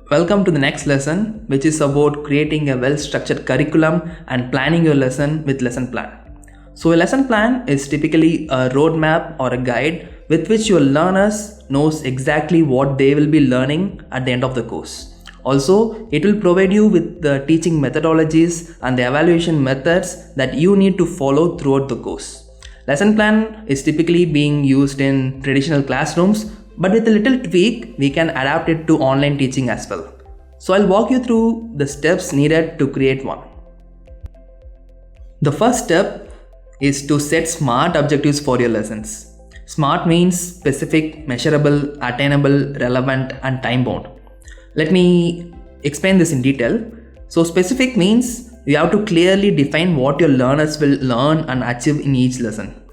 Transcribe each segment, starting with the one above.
Welcome to the next lesson, which is about creating a well-structured curriculum and planning your lesson with lesson plan. So a lesson plan is typically a roadmap or a guide with which your learners knows exactly what they will be learning at the end of the course. Also, it will provide you with the teaching methodologies and the evaluation methods that you need to follow throughout the course. Lesson plan is typically being used in traditional classrooms, but with a little tweak, we can adapt it to online teaching as well. So I'll walk you through the steps needed to create one. The first step is to set SMART objectives for your lessons. SMART means specific, measurable, attainable, relevant, and time-bound. Let me explain this in detail. So specific means you have to clearly define what your learners will learn and achieve in each lesson.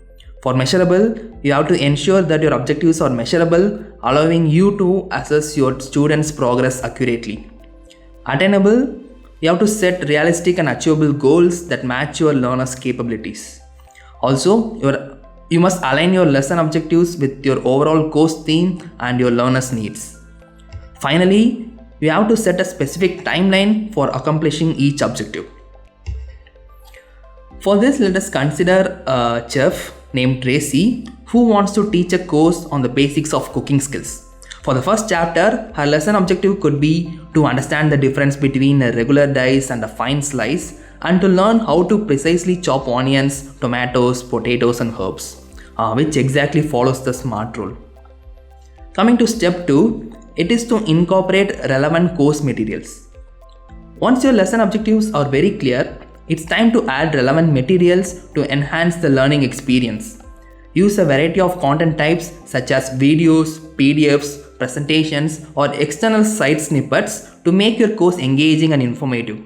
For measurable, you have to ensure that your objectives are measurable, allowing you to assess your students' progress accurately. Attainable, you have to set realistic and achievable goals that match your learners' capabilities. Also, you must align your lesson objectives with your overall course theme and your learners' needs. Finally, you have to set a specific timeline for accomplishing each objective. For this, let us consider a chef named Tracy who wants to teach a course on the basics of cooking skills. For the first chapter, her lesson objective could be to understand the difference between a regular dice and a fine slice, and to learn how to precisely chop onions, tomatoes, potatoes and herbs, which exactly follows the SMART rule. Coming to step 2, it is to incorporate relevant course materials. Once your lesson objectives are very clear, it's time to add relevant materials to enhance the learning experience. Use a variety of content types such as videos, PDFs, presentations, or external site snippets to make your course engaging and informative.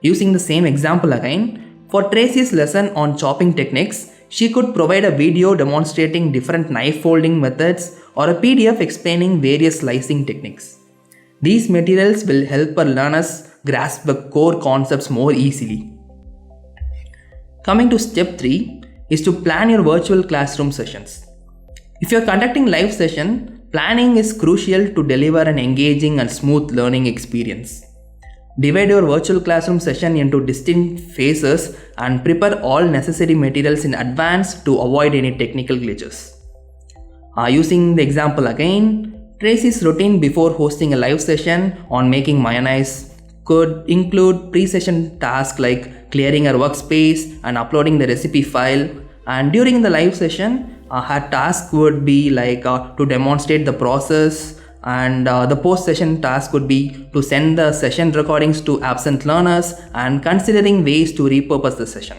Using the same example again, for Tracy's lesson on chopping techniques, she could provide a video demonstrating different knife folding methods or a PDF explaining various slicing techniques. These materials will help our learners grasp the core concepts more easily. Coming to step 3 is to plan your virtual classroom sessions. If you are conducting live session, planning is crucial to deliver an engaging and smooth learning experience. Divide your virtual classroom session into distinct phases and prepare all necessary materials in advance to avoid any technical glitches. Using the example again, Tracy's routine before hosting a live session on making mayonnaise could include pre-session tasks like clearing her workspace and uploading the recipe file, and during the live session, her task would be like to demonstrate the process, and the post-session task would be to send the session recordings to absent learners and considering ways to repurpose the session.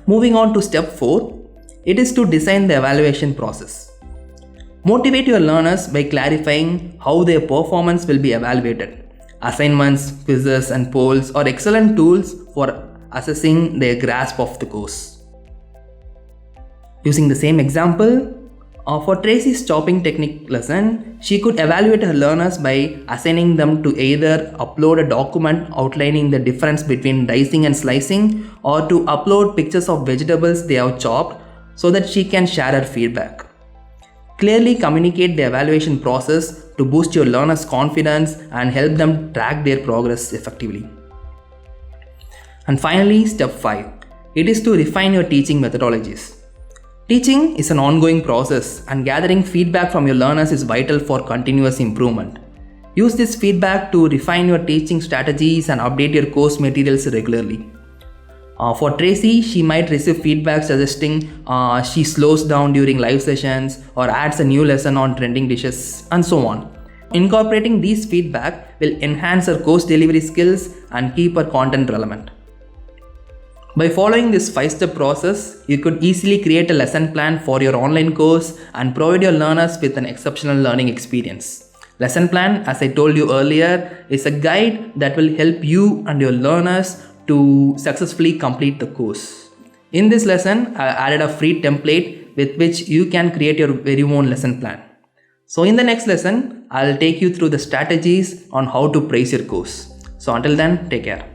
Moving on to step 4, it is to design the evaluation process. Motivate your learners by clarifying how their performance will be evaluated. Assignments, quizzes, and polls are excellent tools for assessing their grasp of the course. Using the same example, for Tracy's chopping technique lesson, she could evaluate her learners by assigning them to either upload a document outlining the difference between dicing and slicing, or to upload pictures of vegetables they have chopped so that she can share her feedback. Clearly communicate the evaluation process to boost your learners' confidence and help them track their progress effectively. And finally, step 5. It is to refine your teaching methodologies. Teaching is an ongoing process, and gathering feedback from your learners is vital for continuous improvement. Use this feedback to refine your teaching strategies and update your course materials regularly. For Tracy, she might receive feedback suggesting she slows down during live sessions or adds a new lesson on trending dishes and so on. Incorporating these feedback will enhance her course delivery skills and keep her content relevant. By following this 5-step process, you could easily create a lesson plan for your online course and provide your learners with an exceptional learning experience. Lesson plan, as I told you earlier, is a guide that will help you and your learners to successfully complete the course. In this lesson, I added a free template with which you can create your very own lesson plan. So in the next lesson, I'll take you through the strategies on how to price your course. So until then, take care.